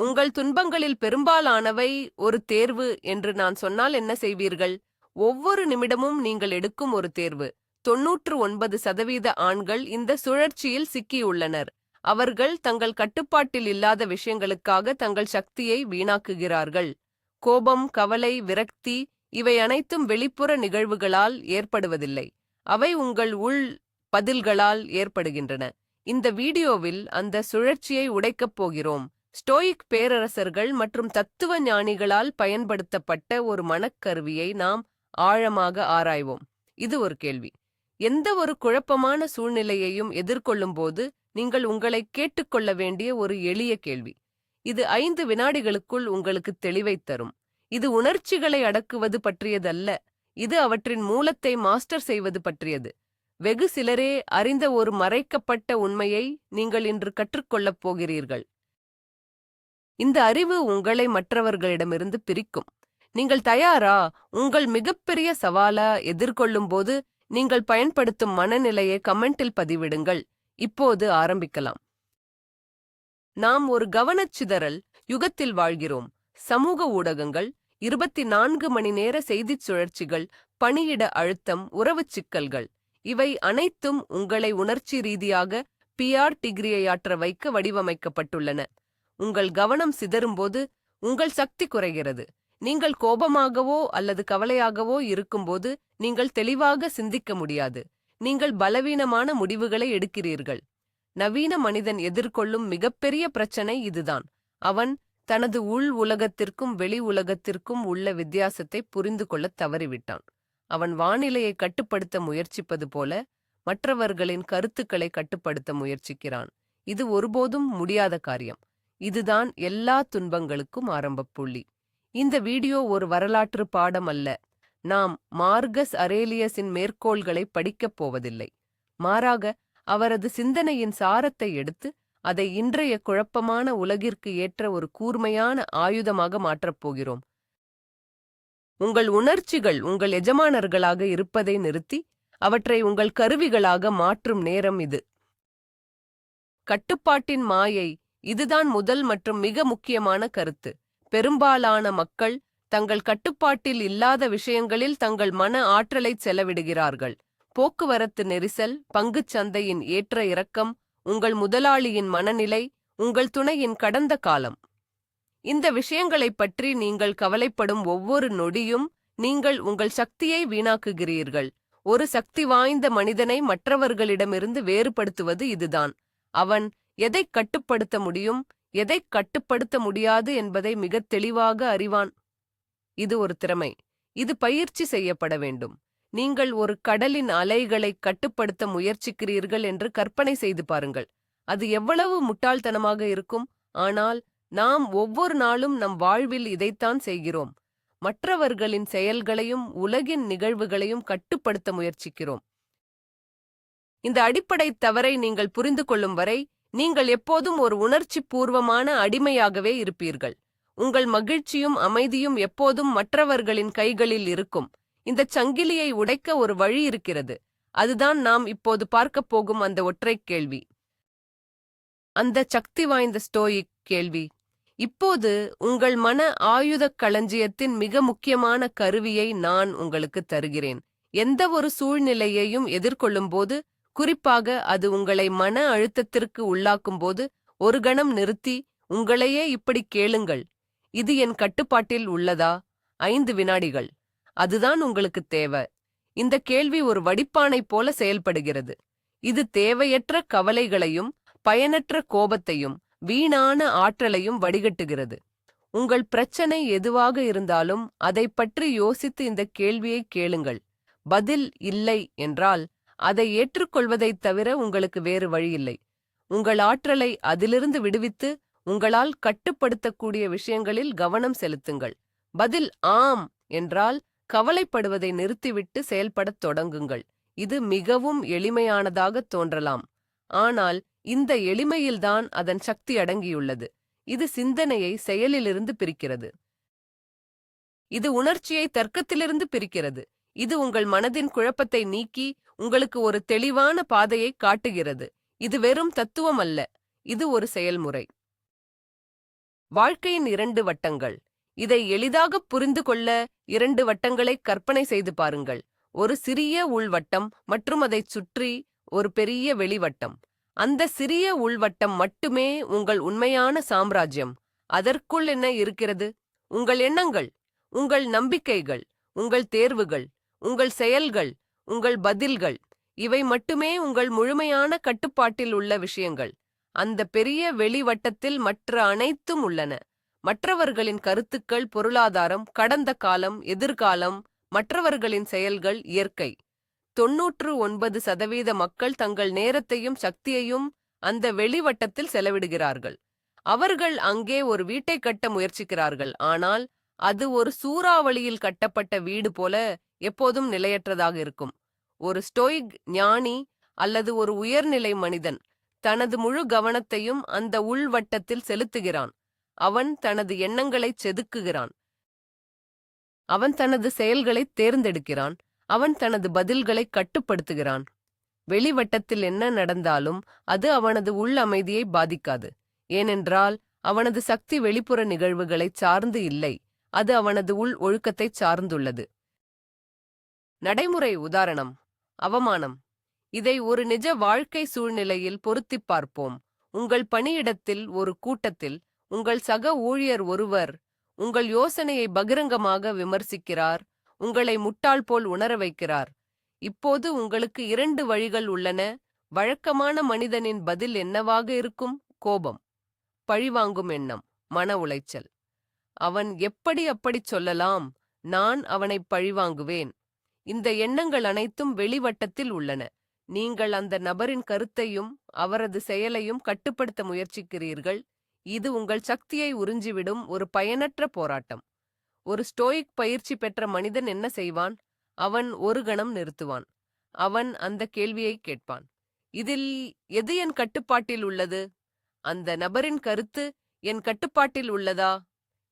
உங்கள் துன்பங்களில் பெரும்பாலானவை ஒரு தேர்வு என்று நான் சொன்னால் என்ன செய்வீர்கள்? ஒவ்வொரு நிமிடமும் நீங்கள் எடுக்கும் ஒரு தேர்வு. 99% ஆண்கள் இந்த சுழற்சியில் சிக்கியுள்ளனர். அவர்கள் தங்கள் கட்டுப்பாட்டில் இல்லாத விஷயங்களுக்காக தங்கள் சக்தியை வீணாக்குகிறார்கள். கோபம், கவலை, விரக்தி இவை அனைத்தும் வெளிப்புற நிகழ்வுகளால் ஏற்படுவதில்லை. அவை உங்கள் உள் பதில்களால் ஏற்படுகின்றன. இந்த வீடியோவில் அந்த சுழற்சியை உடைக்கப் போகிறோம். ஸ்டோயிக் பேரரசர்கள் மற்றும் தத்துவ ஞானிகளால் பயன்படுத்தப்பட்ட ஒரு மனக்கருவியை நாம் ஆழமாக ஆராய்வோம். இது ஒரு கேள்வி. எந்த ஒரு குழப்பமான சூழ்நிலையையும் எதிர்கொள்ளும்போது நீங்கள் உங்களை கேட்டுக்கொள்ள வேண்டிய ஒரு எளிய கேள்வி. இது 5 வினாடிகளுக்குள் உங்களுக்கு தெளிவைத் தரும். இது உணர்ச்சிகளை அடக்குவது பற்றியதல்ல. இது அவற்றின் மூலத்தை மாஸ்டர் செய்வது பற்றியது. வெகு சிலரே அறிந்த ஒரு மறைக்கப்பட்ட உண்மையை நீங்கள் இன்று கற்றுக்கொள்ளப் போகிறீர்கள். இந்த அறிவு உங்களை மற்றவர்களிடமிருந்து பிரிக்கும். நீங்கள் தயாரா? உங்கள் மிகப்பெரிய சவாலா எதிர்கொள்ளும் போது நீங்கள் பயன்படுத்தும் மனநிலையை கமெண்டில் பதிவிடுங்கள். இப்போது ஆரம்பிக்கலாம். நாம் ஒரு கவனச்சிதறல் யுகத்தில் வாழ்கிறோம். சமூக ஊடகங்கள், 24 மணி நேர செய்திச் சுழற்சிகள், பணியிட அழுத்தம், உறவுச் சிக்கல்கள் இவை அனைத்தும் உங்களை உணர்ச்சி ரீதியாக PR டிகிரியையாற்ற வைக்க வடிவமைக்கப்பட்டுள்ளன. உங்கள் கவனம் சிதறும்போது உங்கள் சக்தி குறைகிறது. நீங்கள் கோபமாகவோ அல்லது கவலையாகவோ இருக்கும்போது நீங்கள் தெளிவாக சிந்திக்க முடியாது. நீங்கள் பலவீனமான முடிவுகளை எடுக்கிறீர்கள். நவீன மனிதன் எதிர்கொள்ளும் மிகப்பெரிய பிரச்சனை இதுதான். அவன் தனது உள் உலகத்திற்கும் வெளி உலகத்திற்கும் உள்ள வித்தியாசத்தை புரிந்து கொள்ளத் தவறிவிட்டான். அவன் வானிலையை கட்டுப்படுத்த முயற்சிப்பது போல மற்றவர்களின் கருத்துக்களை கட்டுப்படுத்த முயற்சிக்கிறான். இது ஒருபோதும் முடியாத காரியம். இதுதான் எல்லா துன்பங்களுக்கும் ஆரம்பப் புள்ளி. இந்த வீடியோ ஒரு வரலாற்று பாடம் அல்ல. நாம் மார்கஸ் அரேலியஸின் மேற்கோள்களை படிக்கப் போவதில்லை. மாறாக அவரது சிந்தனையின் சாரத்தை எடுத்து அதை இன்றைய குழப்பமான உலகிற்கு ஏற்ற ஒரு கூர்மையான ஆயுதமாக மாற்றப் போகிறோம். உங்கள் உணர்ச்சிகள் உங்கள் எஜமானர்களாக இருப்பதை நிறுத்தி அவற்றை உங்கள் கருவிகளாக மாற்றும் நேரம் இது. கட்டுப்பாட்டின் மாயை. இதுதான் முதல் மற்றும் மிக முக்கியமான கருத்து. பெரும்பாலான மக்கள் தங்கள் கட்டுப்பாட்டில் இல்லாத விஷயங்களில் தங்கள் மன ஆற்றலைச் செலவிடுகிறார்கள். போக்குவரத்து நெரிசல், பங்குச் சந்தையின் ஏற்ற இறக்கம், உங்கள் முதலாளியின் மனநிலை, உங்கள் துணையின் கடந்த காலம். இந்த விஷயங்களைப் பற்றி நீங்கள் கவலைப்படும் ஒவ்வொரு நொடியும் நீங்கள் உங்கள் சக்தியை வீணாக்குகிறீர்கள். ஒரு சக்தி வாய்ந்த மனிதனை மற்றவர்களிடமிருந்து வேறுபடுத்துவது இதுதான். அவன் எதைக் கட்டுப்படுத்த முடியும், எதைக் கட்டுப்படுத்த முடியாது என்பதை மிகத் தெளிவாக அறிவான். இது ஒரு திறமை. இது பயிற்சி செய்யப்பட வேண்டும். நீங்கள் ஒரு கடலின் அலைகளைக் கட்டுப்படுத்த முயற்சிக்கிறீர்கள் என்று கற்பனை செய்து பாருங்கள். அது எவ்வளவு முட்டாள்தனமாக இருக்கும். ஆனால் நாம் ஒவ்வொரு நாளும் நம் வாழ்வில் இதைத்தான் செய்கிறோம். மற்றவர்களின் செயல்களையும் உலகின் நிகழ்வுகளையும் கட்டுப்படுத்த முயற்சிக்கிறோம். இந்த அடிப்படை தவறை நீங்கள் புரிந்து கொள்ளும் வரை நீங்கள் எப்போதும் ஒரு உணர்ச்சி பூர்வமான அடிமையாகவே இருப்பீர்கள். உங்கள் மகிழ்ச்சியும் அமைதியும் எப்போதும் மற்றவர்களின் கைகளில் இருக்கும். இந்தச் சங்கிலியை உடைக்க ஒரு வழி இருக்கிறது. அதுதான் நாம் இப்போது பார்க்கப் போகும் அந்த ஒற்றைக் கேள்வி. அந்த சக்தி வாய்ந்த ஸ்டோயிக் கேள்வி. இப்போது உங்கள் மன ஆயுதக் களஞ்சியத்தின் மிக முக்கியமான கருவியை நான் உங்களுக்கு தருகிறேன். எந்த ஒரு சூழ்நிலையையும் எதிர்கொள்ளும்போது, குறிப்பாக அது உங்களை மன அழுத்தத்திற்கு உள்ளாக்கும்போது, ஒரு கணம் நிறுத்தி உங்களையே இப்படி கேளுங்கள். இது என் கட்டுப்பாட்டில் உள்ளதா? 5 வினாடிகள். அதுதான் உங்களுக்கு தேவை. இந்த கேள்வி ஒரு வடிப்பானைப் போல செயல்படுகிறது. இது தேவையற்ற கவலைகளையும் பயனற்ற கோபத்தையும் வீணான ஆற்றலையும் வடிகட்டுகிறது. உங்கள் பிரச்சனை எதுவாக இருந்தாலும் அதைப் பற்றி யோசித்து இந்த கேள்வியை கேளுங்கள். பதில் இல்லை என்றால் அதை ஏற்றுக்கொள்வதைத் தவிர உங்களுக்கு வேறு வழியில்லை. உங்கள் ஆற்றலை அதிலிருந்து விடுவித்து உங்களால் கட்டுப்படுத்தக்கூடிய விஷயங்களில் கவனம் செலுத்துங்கள். பதில் ஆம் என்றால் கவலைப்படுவதை நிறுத்திவிட்டு செயல்படத் தொடங்குங்கள். இது மிகவும் எளிமையானதாகத் தோன்றலாம். ஆனால் இந்த எளிமையில்தான் அதன் சக்தி அடங்கியுள்ளது. இது சிந்தனையை செயலிலிருந்து பிரிக்கிறது. இது உணர்ச்சியை தர்க்கத்திலிருந்து பிரிக்கிறது. இது உங்கள் மனதின் குழப்பத்தை நீக்கி உங்களுக்கு ஒரு தெளிவான பாதையை காட்டுகிறது. இது வெறும் தத்துவம் அல்ல, இது ஒரு செயல்முறை. வாழ்க்கையின் 2 வட்டங்கள். இதை எளிதாக புரிந்து கொள்ள 2 வட்டங்களை கற்பனை செய்து பாருங்கள். ஒரு சிறிய உள்வட்டம் மற்றும் அதைச் சுற்றி ஒரு பெரிய வெளிவட்டம். அந்த சிறிய உள்வட்டம் மட்டுமே உங்கள் உண்மையான சாம்ராஜ்யம். அதற்குள் என்ன இருக்கிறது? உங்கள் எண்ணங்கள், உங்கள் நம்பிக்கைகள், உங்கள் தேர்வுகள், உங்கள் செயல்கள், உங்கள் பதில்கள். இவை மட்டுமே உங்கள் முழுமையான கட்டுப்பாட்டில் உள்ள விஷயங்கள். அந்த பெரிய வெளிவட்டத்தில் மற்ற அனைத்தும் உள்ளன. மற்றவர்களின் கருத்துக்கள், பொருளாதாரம், கடந்த காலம், எதிர்காலம், மற்றவர்களின் செயல்கள், இயற்கை. 99% மக்கள் தங்கள் நேரத்தையும் சக்தியையும் அந்த வெளிவட்டத்தில் செலவிடுகிறார்கள். அவர்கள் அங்கே ஒரு வீட்டை கட்ட முயற்சிக்கிறார்கள், ஆனால் அது ஒரு சூறாவளியில் கட்டப்பட்ட வீடு போல எப்போதும் நிலையற்றதாக இருக்கும். ஒரு ஸ்டோயிக் ஞானி அல்லது ஒரு உயர்நிலை மனிதன் தனது முழு கவனத்தையும் அந்த உள்வட்டத்தில் செலுத்துகிறான். அவன் தனது எண்ணங்களைச் செதுக்குகிறான். அவன் தனது செயல்களைத் தேர்ந்தெடுக்கிறான். அவன் தனது பதில்களை கட்டுப்படுத்துகிறான். வெளிவட்டத்தில் என்ன நடந்தாலும் அது அவனது உள் அமைதியை பாதிக்காது. ஏனென்றால் அவனது சக்தி வெளிப்புற நிகழ்வுகளைச் சார்ந்து இல்லை, அது அவனது உள் ஒழுக்கத்தைச் சார்ந்துள்ளது. நடைமுறை உதாரணம்: அவமானம். இதை ஒரு நிஜ வாழ்க்கை சூழ்நிலையில் பொருத்திப் பார்ப்போம். உங்கள் பணியிடத்தில் ஒரு கூட்டத்தில் உங்கள் சக ஊழியர் ஒருவர் உங்கள் யோசனையை பகிரங்கமாக விமர்சிக்கிறார், உங்களை முட்டாள் போல் உணர வைக்கிறார். இப்போது உங்களுக்கு 2 வழிகள் உள்ளன. வழக்கமான மனிதனின் பதில் என்னவாக இருக்கும்? கோபம், பழிவாங்கும் எண்ணம், மன உளைச்சல். அவன் எப்படி அப்படிச் சொல்லலாம்? நான் அவனை பழிவாங்குவேன். இந்த எண்ணங்கள் அனைத்தும் வெளிவட்டத்தில் உள்ளன. நீங்கள் அந்த நபரின் கருத்தையும் அவரது செயலையும் கட்டுப்படுத்த முயற்சிக்கிறீர்கள். இது உங்கள் சக்தியை உறிஞ்சிவிடும் ஒரு பயனற்ற போராட்டம். ஒரு ஸ்டோயிக் பயிற்சி பெற்ற மனிதன் என்ன செய்வான்? அவன் ஒரு கணம் நிறுத்துவான். அவன் அந்த கேள்வியை கேட்பான்: இதில் எது என் கட்டுப்பாட்டில் உள்ளது? அந்த நபரின் கருத்து என் கட்டுப்பாட்டில் உள்ளதா?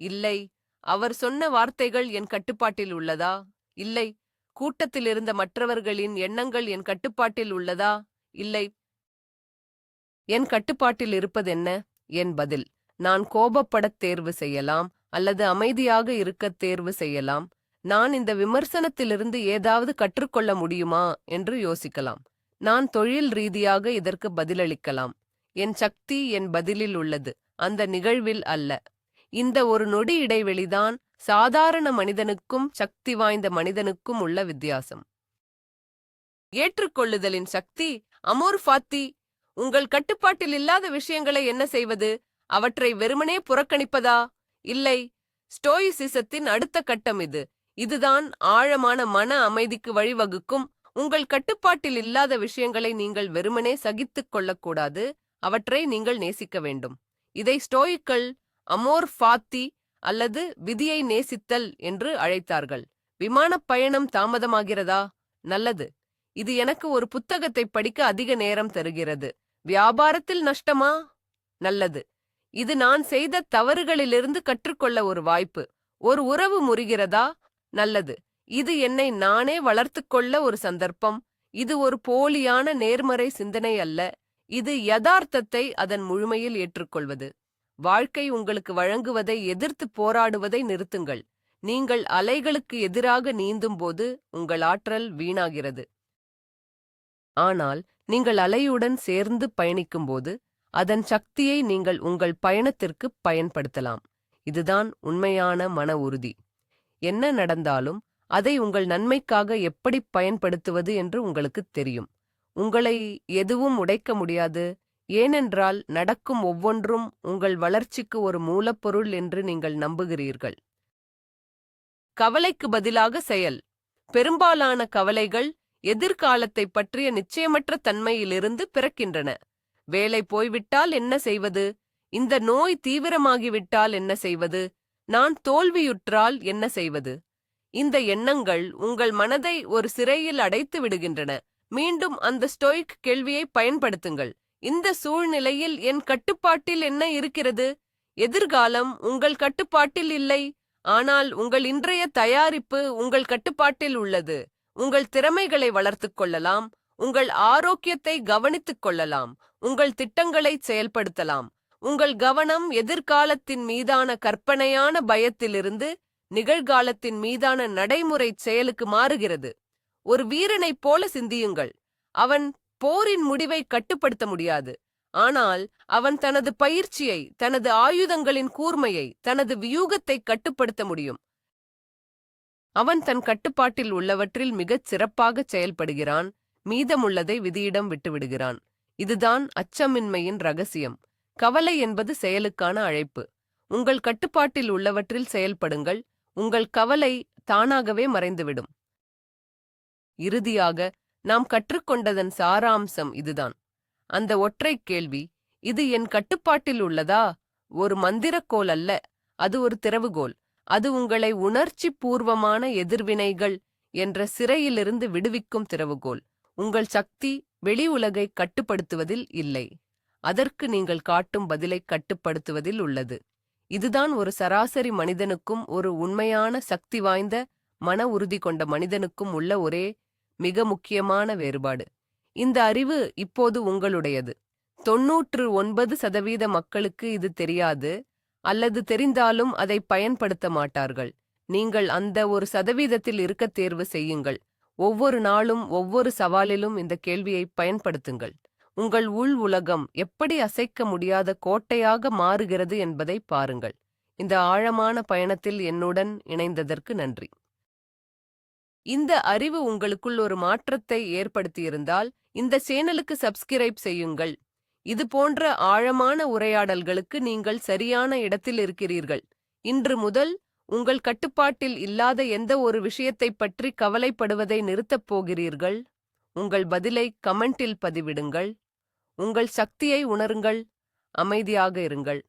இல்லை. அவர் சொன்ன வார்த்தைகள் என் கட்டுப்பாட்டில் உள்ளதா? இல்லை. கூட்டத்தில் இருந்த மற்றவர்களின் எண்ணங்கள் என் கட்டுப்பாட்டில் உள்ளதா? இல்லை. என் கட்டுப்பாட்டில் இருப்பதென்ன? என் பதில். நான் கோபப்படத் தேர்வு செய்யலாம் அல்லது அமைதியாக இருக்கத் தேர்வு செய்யலாம். நான் இந்த விமர்சனத்திலிருந்து ஏதாவது கற்றுக்கொள்ள முடியுமா என்று யோசிக்கலாம். நான் தொழில் ரீதியாக இதற்கு பதிலளிக்கலாம். என் சக்தி என் பதிலில் உள்ளது, அந்த நிகழ்வில் அல்ல. இந்த ஒரு நொடி இடைவெளிதான் சாதாரண மனிதனுக்கும் சக்தி வாய்ந்த மனிதனுக்கும் உள்ள வித்தியாசம். ஏற்றுக்கொள்ளுதலின் சக்தி. அமோர் ஃபாத்தி. உங்கள் கட்டுப்பாட்டில் இல்லாத விஷயங்களை என்ன செய்வது? அவற்றை வெறுமனே புறக்கணிப்பதா? இல்லை. ஸ்டோயிசிசத்தின் அடுத்த கட்டம் இது. இதுதான் ஆழமான மன அமைதிக்கு வழிவகுக்கும். உங்கள் கட்டுப்பாட்டில் இல்லாத விஷயங்களை நீங்கள் வெறுமனே சகித்துக் கொள்ளக்கூடாது, அவற்றை நீங்கள் நேசிக்க வேண்டும். இதை ஸ்டோயிக்கள் அமோர் ஃபாத்தி அல்லது விதியை நேசித்தல் என்று அழைத்தார்கள். விமானப் பயணம் தாமதமாகிறதா? நல்லது. இது எனக்கு ஒரு புத்தகத்தை படிக்க அதிக நேரம் தருகிறது. வியாபாரத்தில் நஷ்டமா? நல்லது. இது நான் செய்த தவறுகளிலிருந்து கற்றுக்கொள்ள ஒரு வாய்ப்பு. ஒரு உறவு முறிகிறதா? நல்லது. இது என்னை நானே வளர்த்துக்கொள்ள ஒரு சந்தர்ப்பம். இது ஒரு போலியான நேர்மறை சிந்தனை அல்ல. இது யதார்த்தத்தை அதன் முழுமையில் ஏற்றுக்கொள்வது. வாழ்க்கை உங்களுக்கு வழங்குவதை எதிர்த்து போராடுவதை நிறுத்துங்கள். நீங்கள் அலைகளுக்கு எதிராக நீந்தும்போது உங்கள் ஆற்றல் வீணாகிறது. ஆனால் நீங்கள் அலையுடன் சேர்ந்து பயணிக்கும்போது அதன் சக்தியை நீங்கள் உங்கள் பயணத்திற்கு பயன்படுத்தலாம். இதுதான் உண்மையான மன உறுதி. என்ன நடந்தாலும் அதை உங்கள் நன்மைக்காக எப்படி பயன்படுத்துவது என்று உங்களுக்கு தெரியும். உங்களை எதுவும் உடைக்க முடியாது, ஏனென்றால் நடக்கும் ஒவ்வொன்றும் உங்கள் வளர்ச்சிக்கு ஒரு மூலப்பொருள் என்று நீங்கள் நம்புகிறீர்கள். கவலைக்கு பதிலாக செயல். பெரும்பாலான கவலைகள் எதிர்காலத்தை பற்றிய நிச்சயமற்ற தன்மையிலிருந்து பிறக்கின்றன. வேலை போய்விட்டால் என்ன செய்வது? இந்த நோய் தீவிரமாகிவிட்டால் என்ன செய்வது? நான் தோல்வியுற்றால் என்ன செய்வது? இந்த எண்ணங்கள் உங்கள் மனதை ஒரு சிறையில் அடைத்து விடுகின்றன. மீண்டும் அந்த ஸ்டோயிக் கேள்வியை பயன்படுத்துங்கள். இந்த சூழ்நிலையில் என் கட்டுப்பாட்டில் என்ன இருக்கிறது? எதிர்காலம் உங்கள் கட்டுப்பாட்டில் இல்லை, ஆனால் உங்கள் இன்றைய தயாரிப்பு உங்கள் கட்டுப்பாட்டில் உள்ளது. உங்கள் திறமைகளை வளர்த்துக் கொள்ளலாம், உங்கள் ஆரோக்கியத்தை கவனித்துக் கொள்ளலாம், உங்கள் திட்டங்களை செயல்படுத்தலாம், உங்கள் கவனம் எதிர்காலத்தின் மீதான கற்பனையான பயத்திலிருந்து நிகழ்காலத்தின் மீதான நடைமுறை செயலுக்கு மாறுகிறது. ஒரு வீரனைப் போல சிந்தியுங்கள். அவன் போரின் முடிவை கட்டுப்படுத்த முடியாது. ஆனால் அவன் தனது பயிற்சியை, தனது ஆயுதங்களின் கூர்மையை, தனது வியூகத்தை கட்டுப்படுத்த முடியும். அவன் தன் கட்டுப்பாட்டில் உள்ளவற்றில் மிகச் சிறப்பாகச் செயல்படுகிறான். மீதமுள்ளதை விதியிடம் விட்டுவிடுகிறான். இதுதான் அச்சமின்மையின் ரகசியம். கவலை என்பது செயலுக்கான அழைப்பு. உங்கள் கட்டுப்பாட்டில் உள்ளவற்றில் செயல்படுங்கள். உங்கள் கவலை தானாகவே மறைந்துவிடும். இறுதியாக நாம் கற்றுக்கொண்டதன் சாராம்சம் இதுதான். அந்த ஒற்றைக் கேள்வி, இது என் கட்டுப்பாட்டில் உள்ளதா, ஒரு மந்திரக்கோல் அல்ல, அது ஒரு திறவுகோல். அது உங்களை உணர்ச்சி பூர்வமான எதிர்வினைகள் என்ற சிறையிலிருந்து விடுவிக்கும் திறவுகோல். உங்கள் சக்தி வெளி உலகை கட்டுப்படுத்துவதில் இல்லை, அதற்கு நீங்கள் காட்டும் பதிலை கட்டுப்படுத்துவதில் உள்ளது. இதுதான் ஒரு சராசரி மனிதனுக்கும் ஒரு உண்மையான சக்தி வாய்ந்த மன உறுதி கொண்ட மனிதனுக்கும் உள்ள ஒரே மிக முக்கியமான வேறுபாடு. இந்த அறிவு இப்போது உங்களுடையது. 99% மக்களுக்கு இது தெரியாது, அல்லது தெரிந்தாலும் அதை பயன்படுத்த மாட்டார்கள். நீங்கள் அந்த 1% இருக்க தேர்வு செய்யுங்கள். ஒவ்வொரு நாளும் ஒவ்வொரு சவாலிலும் இந்த கேள்வியை பயன்படுத்துங்கள். உங்கள் உள் உலகம் எப்படி அசைக்க முடியாத கோட்டையாக மாறுகிறது என்பதை பாருங்கள். இந்த ஆழமான பயணத்தில் என்னுடன் இணைந்ததற்கு நன்றி. இந்த அறிவு உங்களுக்குள் ஒரு மாற்றத்தை ஏற்படுத்தியிருந்தால் இந்த சேனலுக்கு சப்ஸ்கிரைப் செய்யுங்கள். இது போன்ற ஆழமான உரையாடல்களுக்கு நீங்கள் சரியான இடத்தில் இருக்கிறீர்கள். இன்று முதல் உங்கள் கட்டுப்பாட்டில் இல்லாத எந்த ஒரு விஷயத்தைப் பற்றி கவலைப்படுவதை நிறுத்தப் போகிறீர்கள். உங்கள் பதிலை கமெண்டில் பதிவிடுங்கள். உங்கள் சக்தியை உணருங்கள். அமைதியாக இருங்கள்.